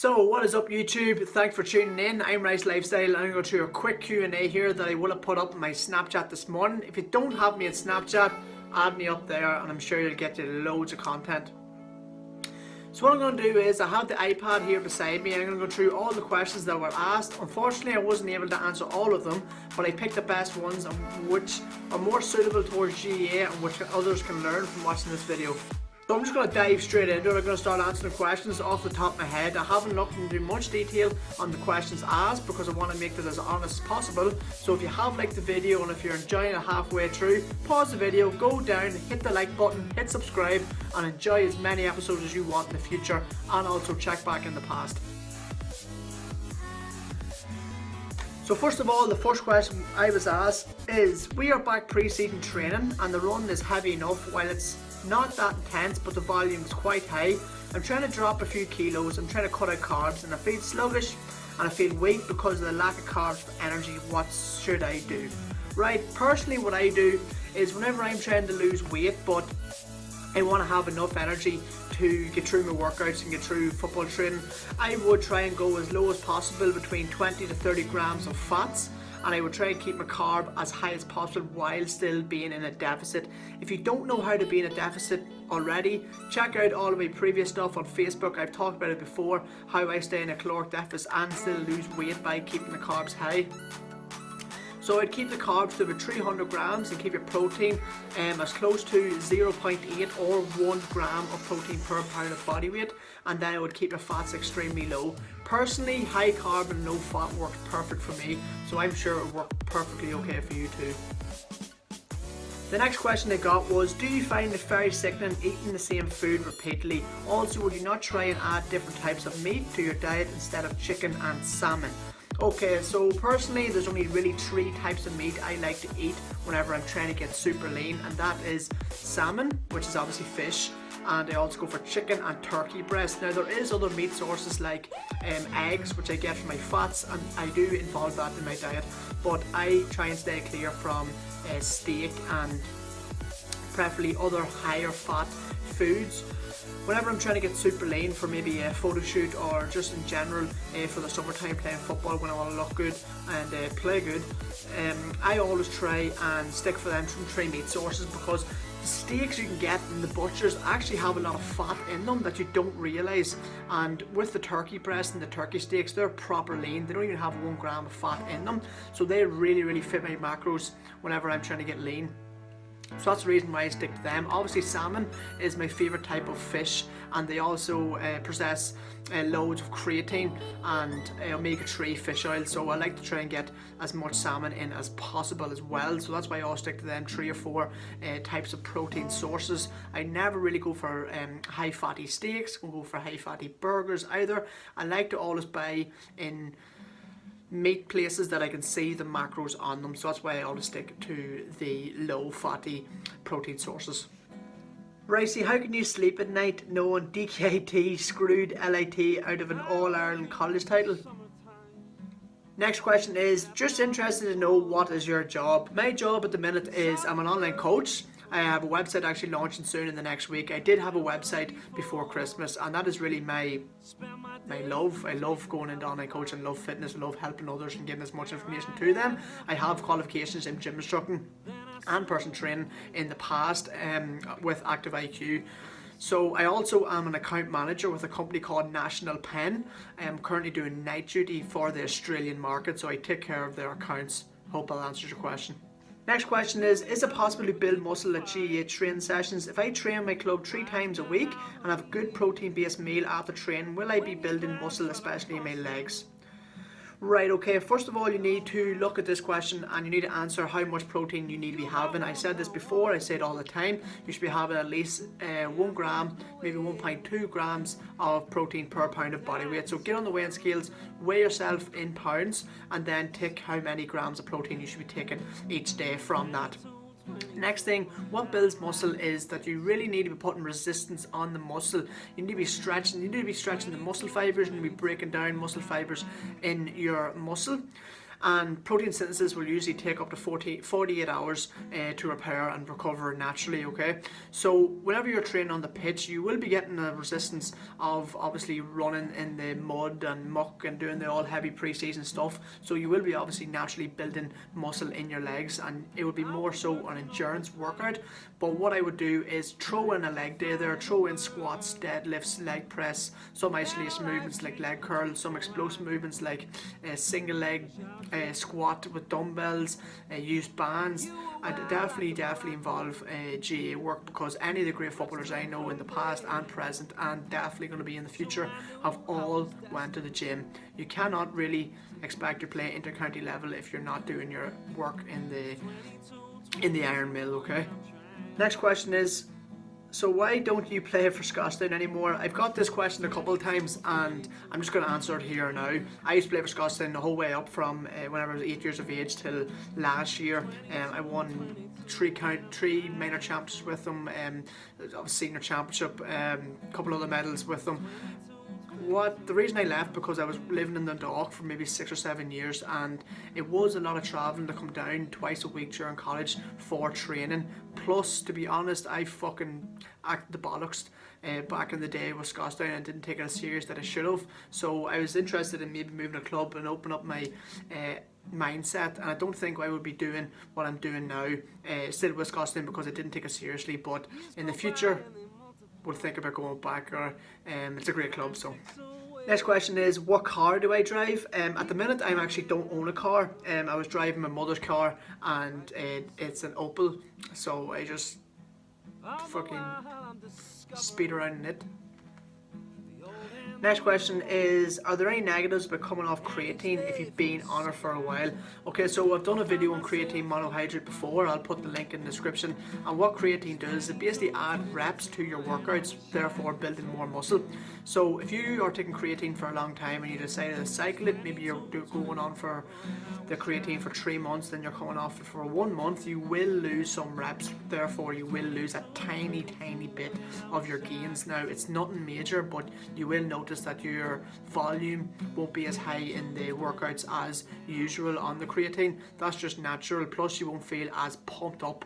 So what is up YouTube? Thanks for tuning in. I'm Rice Lifestyle. I'm going to go through a quick Q&A here that I will have put up on my Snapchat this morning. If you don't have me on Snapchat, add me up there and I'm sure you'll get you loads of content. So what I'm going to do is I have the iPad here beside me and I'm going to go through all the questions that were asked. Unfortunately I wasn't able to answer all of them, but I picked the best ones and which are more suitable towards GA and which others can learn from watching this video. So I'm just going to dive straight into it. I'm going to start answering questions off the top of my head. I haven't looked into much detail on the questions asked because I want to make this as honest as possible. So if you have liked the video and if you're enjoying it halfway through, pause the video, go down, hit the like button, hit subscribe and enjoy as many episodes as you want in the future, and also check back in the past. So first of all, the first question I was asked is, we are back pre-season training and the run is heavy enough while it's not that intense, but the volume is quite high. I'm trying to drop a few kilos, I'm trying to cut out carbs and I feel sluggish and I feel weak because of the lack of carbs for energy. What should I do? Right, personally what I do is whenever I'm trying to lose weight but I want to have enough energy to get through my workouts and get through football training, I would try and go as low as possible, between 20 to 30 grams of fats, and I would try and keep my carb as high as possible while still being in a deficit. If you don't know how to be in a deficit already, check out all of my previous stuff on Facebook. I've talked about it before, how I stay in a caloric deficit and still lose weight by keeping the carbs high. So I'd keep the carbs to about 300 grams and keep your protein as close to 0.8 or 1 gram of protein per pound of body weight, and then I would keep the fats extremely low. Personally, high carb and low fat works perfect for me, so I'm sure it would work perfectly okay for you too. The next question I got was, do you find it very sickening eating the same food repeatedly? Also, would you not try and add different types of meat to your diet instead of chicken and salmon? Okay, so personally there's only really 3 types of meat I like to eat whenever I'm trying to get super lean, and that is salmon, which is obviously fish, and I also go for chicken and turkey breast. Now there is other meat sources like eggs, which I get from my fats, and I do involve that in my diet, but I try and stay clear from steak and preferably other higher fat foods. Whenever I'm trying to get super lean for maybe a photo shoot or just in general for the summertime playing football when I want to look good and play good, I always try and stick for them from 3 meat sources, because the steaks you can get in the butchers actually have a lot of fat in them that you don't realise, and with the turkey breast and the turkey steaks, they're proper lean. They don't even have 1 gram of fat in them, so they really fit my macros whenever I'm trying to get lean. So that's the reason why I stick to them. Obviously salmon is my favourite type of fish, and they also possess loads of creatine and omega-3 fish oil, so I like to try and get as much salmon in as possible as well. So that's why I always stick to them 3 or 4 types of protein sources. I never really go for high fatty steaks, I go for high fatty burgers either. I like to always buy in meat places that I can see the macros on them, so that's why I always stick to the low fatty protein sources. Ricey, how can you sleep at night knowing DKT screwed LIT out of an All-Ireland college title? Next question is, just interested to know, what is your job? My job at the minute is I'm an online coach. I have a website actually launching soon in the next week. I did have a website before Christmas, and that is really my love. I love going into online coaching, I love fitness, I love helping others and giving as much information to them. I have qualifications in gym instructing and personal training in the past with Active IQ. So I also am an account manager with a company called National Pen. I'm currently doing night duty for the Australian market, so I take care of their accounts. Hope that answers your question. Next question is it possible to build muscle at GA training sessions? If I train my club 3 times a week and have a good protein based meal after training, will I be building muscle, especially in my legs? Right, okay, first of all you need to look at this question and you need to answer how much protein you need to be having. I said this before, I say it all the time, you should be having at least 1 gram, maybe 1.2 grams of protein per pound of body weight. So get on the weighing scales, weigh yourself in pounds, and then tick how many grams of protein you should be taking each day from that. Next thing, what builds muscle is that you really need to be putting resistance on the muscle. You need to be stretching, the muscle fibers, you need to be breaking down muscle fibers in your muscle. and protein synthesis will usually take up to 48 hours to repair and recover naturally, okay? So whenever you're training on the pitch, you will be getting the resistance of obviously running in the mud and muck and doing the all heavy pre-season stuff, so you will be obviously naturally building muscle in your legs, and it would be more so an endurance workout. But what I would do is throw in a leg day there, throw in squats, deadlifts, leg press, some isolation movements like leg curl, some explosive movements like single leg squat with dumbbells, use bands. I'd definitely involve GA work, because any of the great footballers I know in the past and present and definitely going to be in the future have all went to the gym. You cannot really expect to play inter-county level if you're not doing your work in the iron mill, okay? Next question is, so why don't you play for Scotstown anymore? I've got this question a couple of times and I'm just going to answer it here now. I used to play for Scotstown the whole way up from whenever I was 8 years of age till last year. I won three minor championships with them, a senior championship, a couple other medals with them. The reason I left, because I was living in the dock for maybe 6 or 7 years, and it was a lot of travelling to come down twice a week during college for training. Plus, to be honest, I fucking acted the bollocks back in the day with Scotstown and didn't take it as serious that I should have. So I was interested in maybe moving a club and open up my mindset, and I don't think I would be doing what I'm doing now still with Scotstown, because I didn't take it seriously. But in the future, we'll think about going back, or it's a great club. So next question is, what car do I drive? At the minute, I actually don't own a car. I was driving my mother's car, and it's an Opel, so I just fucking speed around in it. Next question is, are there any negatives about coming off creatine if you've been on it for a while? Okay, so I've done a video on creatine monohydrate before. I'll put the link in the description. And what creatine does is it basically adds reps to your workouts, therefore building more muscle. So if you are taking creatine for a long time and you decided to cycle it, maybe you're going on for the creatine for 3 months, then you're coming off it for 1 month, you will lose some reps, therefore you will lose a tiny bit of your gains. Now, it's nothing major, but you will notice that your volume won't be as high in the workouts as usual on the creatine. That's just natural. Plus, you won't feel as pumped up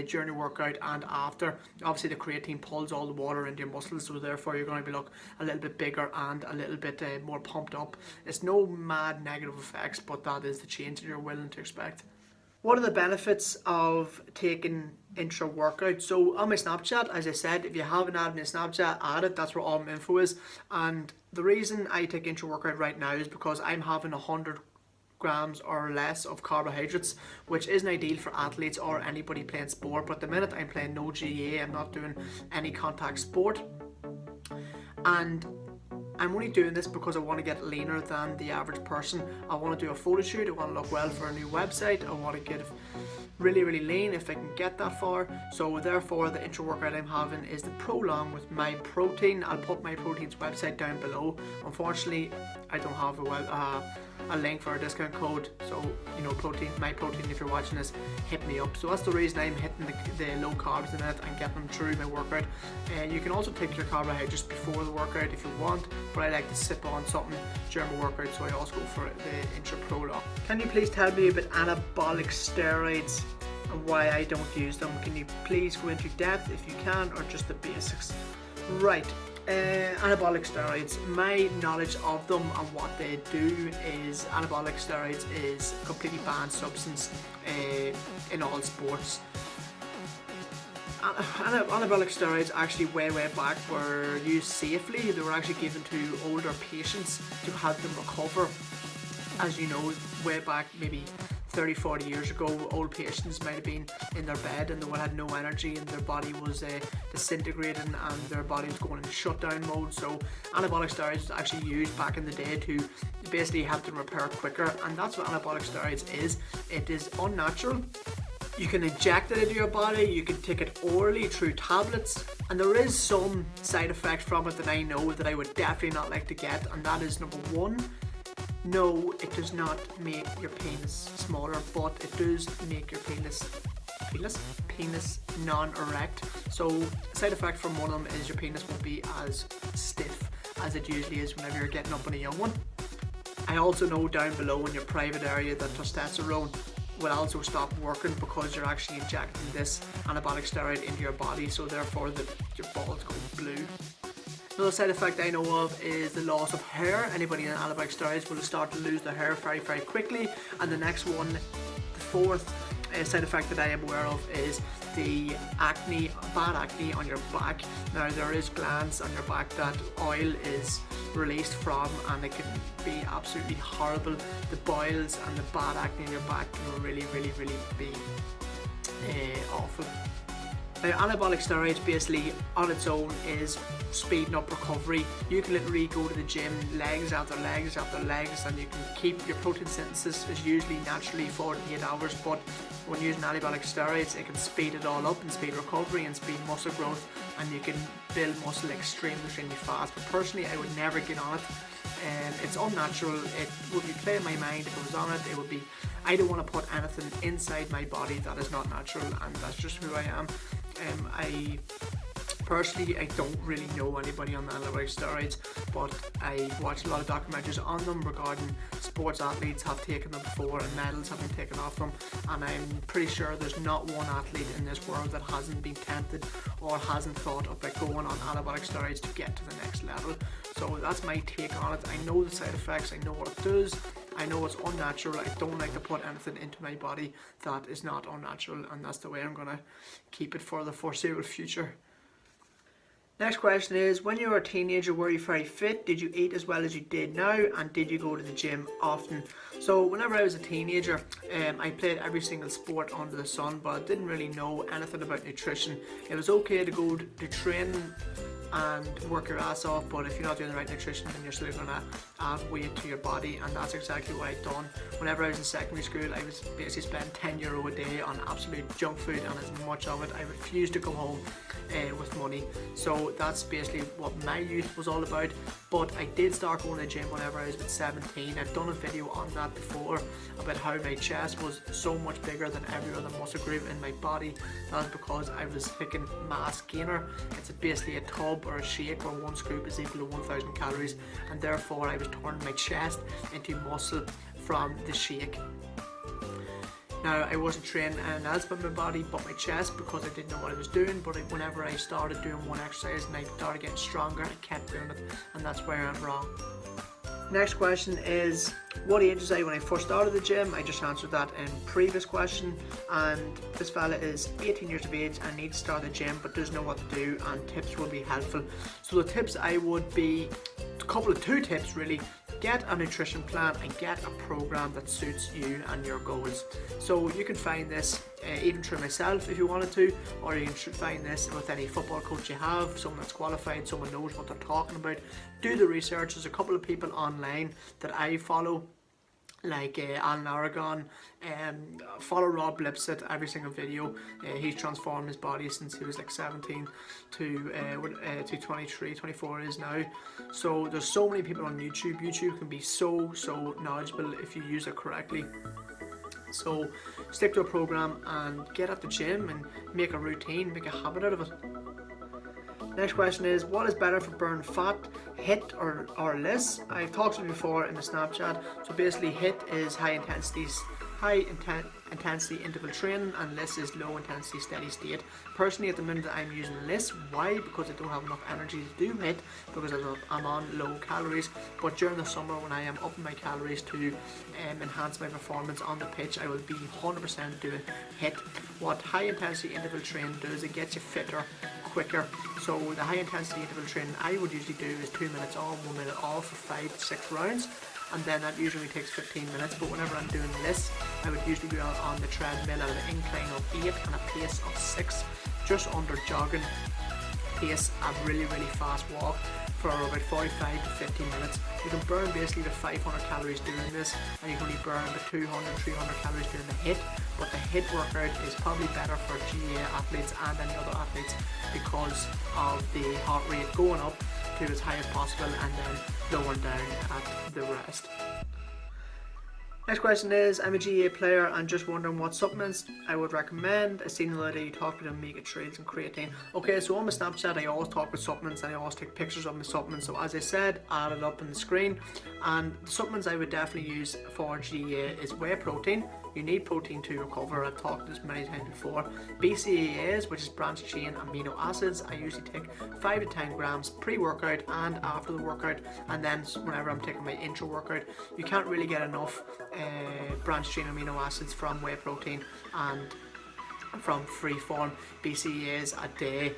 during your workout and after. Obviously, the creatine pulls all the water into your muscles, so therefore you're going to look a little bit bigger and a little bit more pumped up. It's no mad negative effects, but that is the change that you're willing to expect. What are the benefits of taking intra workout? So on my Snapchat, as I said, if you haven't added my Snapchat, add it. That's where all my info is. And the reason I take intra workout right now is because I'm having 100 grams or less of carbohydrates, which isn't ideal for athletes or anybody playing sport. But the minute I'm playing no GA, I'm not doing any contact sport, and I'm only doing this because I want to get leaner than the average person. I want to do a photo shoot, I want to look well for a new website, I want to get really lean if I can get that far. So therefore the intra workout I'm having is the Prolong with My Protein. I'll put My Protein's website down below. Unfortunately, I don't have a link for a discount code, so you know, My Protein, if you're watching this, hit me up. So that's the reason I'm hitting the low carbs in it and getting them through my workout. You can also take your carbohydrates before the workout if you want, but I like to sip on something during my workout, so I also go for the Intra Prolong. Can you please tell me about anabolic steroids and why I don't use them? Can you please go into depth if you can, or just the basics? Right. Anabolic steroids, my knowledge of them and what they do is, anabolic steroids is a completely banned substance in all sports. Anabolic steroids actually way back were used safely. They were actually given to older patients to help them recover. As you know, way back maybe 30-40 years ago, old patients might have been in their bed and they would have had no energy and their body was disintegrating and their body was going in shutdown mode. So anabolic steroids was actually used back in the day to basically help them repair quicker, and that's what anabolic steroids is. It is unnatural. You can inject it into your body, you can take it orally through tablets, and there is some side effects from it that I know that I would definitely not like to get, and that is number one, no, it does not make your penis smaller, but it does make your penis non-erect. So side effect from one of them is your penis won't be as stiff as it usually is whenever you're getting up on a young one. I also know down below in your private area that testosterone will also stop working because you're actually injecting this anabolic steroid into your body, so therefore your balls go blue. Another side effect I know of is the loss of hair. Anybody on anabolic steroids will start to lose their hair very, very quickly. And the next one, the fourth side effect that I am aware of is the acne, bad acne on your back. Now there is glands on your back that oil is released from, and it can be absolutely horrible. The boils and the bad acne on your back can really be awful. Now anabolic steroids basically on its own is speeding up recovery. You can literally go to the gym legs after legs after legs, and you can keep your protein synthesis is usually naturally 48 hours, but when using anabolic steroids it can speed it all up and speed recovery and speed muscle growth, and you can build muscle extremely fast. But personally I would never get on it. It's unnatural. It would be playing my mind if I was on it. It would be, I don't want to put anything inside my body that is not natural, and that's just who I am. I personally, I don't really know anybody on anabolic steroids, but I watched a lot of documentaries on them regarding sports athletes have taken them before and medals have been taken off them, and I'm pretty sure there's not one athlete in this world that hasn't been tempted or hasn't thought about going on anabolic steroids to get to the next level. So that's my take on it. I know the side effects, I know what it does, I know it's unnatural. I don't like to put anything into my body that is not unnatural, and that's the way I'm going to keep it for the foreseeable future. Next question is, when you were a teenager, were you very fit? Did you eat as well as you did now? And did you go to the gym often? So whenever I was a teenager, I played every single sport under the sun, but I didn't really know anything about nutrition. It was okay to go to training and work your ass off, but if you're not doing the right nutrition, then you're still going to add weight to your body, and that's exactly what I've done. Whenever I was in secondary school, I was basically spending €10 a day on absolute junk food, and as much of it, I refused to go home with money. So that's basically what my youth was all about. But I did start going to the gym whenever I was about 17. I've done a video on that before about how my chest was so much bigger than every other muscle group in my body. That's because I was taking mass gainer. It's basically a tub or a shake where one scoop is equal to 1,000 calories, and therefore I was turning my chest into muscle from the shake. Now, I wasn't training anything else but my body but my chest because I didn't know what I was doing, but whenever I started doing one exercise and I started getting stronger, I kept doing it, and that's where I went wrong. Next question is, what age was I when I first started the gym? I just answered that in previous question, and this fella is 18 years of age and needs to start the gym but doesn't know what to do, and tips will be helpful. So the tips I would be, two tips really. Get a nutrition plan and get a program that suits you and your goals. So you can find this even through myself if you wanted to, or you can find this with any football coach you have, someone that's qualified, someone knows what they're talking about. Do the research. There's a couple of people online that I follow, like Alan Aragon, follow Rob Lipsett, every single video. He's transformed his body since he was like 17 to 23, 24 is now. So there's so many people on YouTube. YouTube can be so knowledgeable if you use it correctly. So stick to a program and get at the gym and make a routine, make a habit out of it. Next question is, what is better for burning fat, HIIT or LISS? I've talked about it before in the Snapchat. So basically HIIT is high intensity interval training, and LISS is low intensity steady state. Personally at the minute I'm using LISS. Why? Because I don't have enough energy to do HIIT because I'm on low calories. But during the summer when I am upping my calories to enhance my performance on the pitch, I will be 100% doing HIIT. What high intensity interval training does, it gets you fitter quicker. So the high intensity interval training I would usually do is 2 minutes on, 1 minute off for 5 to 6 rounds, and then that usually takes 15 minutes. But whenever I'm doing this, I would usually go out on the treadmill at an incline of 8 and a pace of 6, just under jogging pace, a really fast walk for about 45 to 50 minutes. You can burn basically the 500 calories doing this, and you can only burn the 200, 300 calories doing the HIIT. But the HIIT workout is probably better for GA athletes and any other athletes because of the heart rate going up to as high as possible and then lowering down at the rest. Next question is, I'm a GA player and just wondering what supplements I would recommend. I seen the other day you talked about omega-3s and creatine. Okay, so on my Snapchat I always talk about supplements and I always take pictures of my supplements. So as I said, add it up on the screen. And the supplements I would definitely use for GA is whey protein. You need protein to recover. I've talked this many times before. BCAAs, which is branched chain amino acids. I usually take 5 to 10 grams pre-workout and after the workout, and then whenever I'm taking my intra workout. You can't really get enough branched chain amino acids from whey protein and from free form BCAAs a day.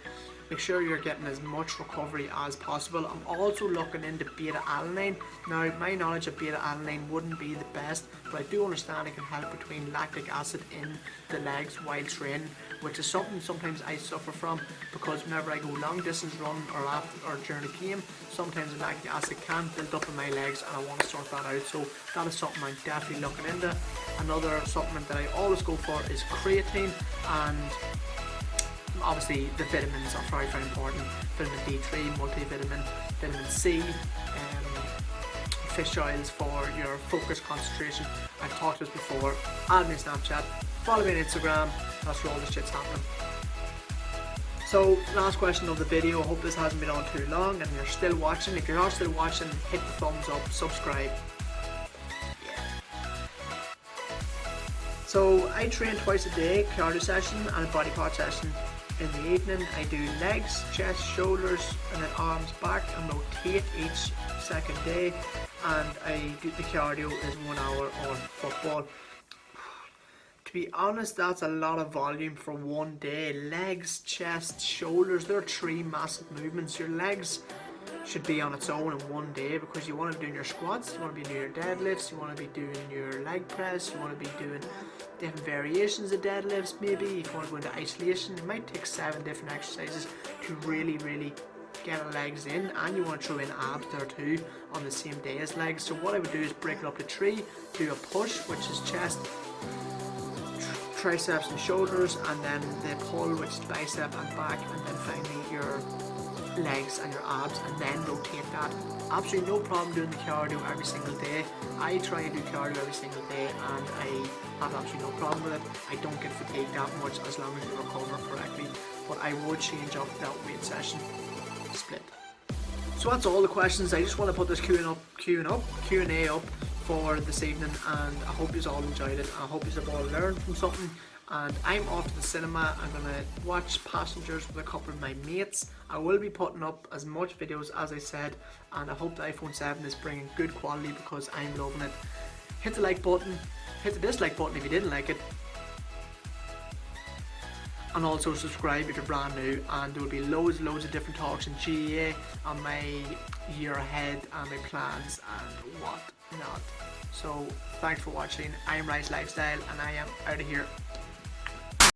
Make sure you're getting as much recovery as possible. I'm also looking into beta alanine. Now, my knowledge of beta alanine wouldn't be the best, but I do understand it can help between lactic acid in the legs while training, which is something sometimes I suffer from, because whenever I go long distance run or during a game, sometimes the lactic acid can build up in my legs and I want to sort that out. So that is something I'm definitely looking into. Another supplement that I always go for is creatine, and obviously the vitamins are very, very important. Vitamin D3, multivitamin, vitamin C, fish oils for your focus, concentration. I've talked about this before. Add me on Snapchat, follow me on Instagram, that's where all this shit's happening. So last question of the video. I hope this hasn't been on too long and you're still watching. If you're not still watching, hit the thumbs up, subscribe. So I train twice a day, cardio session and a body part session. In the evening I do legs, chest, shoulders and then arms, back, and rotate each second day, and I do the cardio is 1 hour on football. To be honest, that's a lot of volume for one day. Legs, chest, shoulders, they're 3 massive movements. Your legs should be on its own in one day, because you want to be doing your squats, you want to be doing your deadlifts, you want to be doing your leg press, you want to be doing different variations of deadlifts. Maybe if you want to go into isolation, it might take 7 different exercises to really get our legs in, and you want to throw in abs there too on the same day as legs. So what I would do is break it up to 3, do a push, which is chest, triceps and shoulders, and then the pull, which is bicep and back, and then finally your legs and your abs, and then rotate that. Absolutely no problem doing the cardio every single day. I try and do cardio every single day and I have absolutely no problem with it. I don't get fatigued that much as long as you recover correctly, but I would change up that weight session split. So that's all the questions. I just want to put this Q&A up for this evening, and I hope you all enjoyed it. I hope you all learned from something. And I'm off to the cinema. I'm gonna watch Passengers with a couple of my mates. I will be putting up as much videos as I said, and I hope the iPhone 7 is bringing good quality, because I'm loving it. Hit the like button, hit the dislike button if you didn't like it, and also subscribe if you're brand new, and there will be loads of different talks in GA on my year ahead and my plans and what not. So thanks for watching. I am Rice Lifestyle and I am out of here.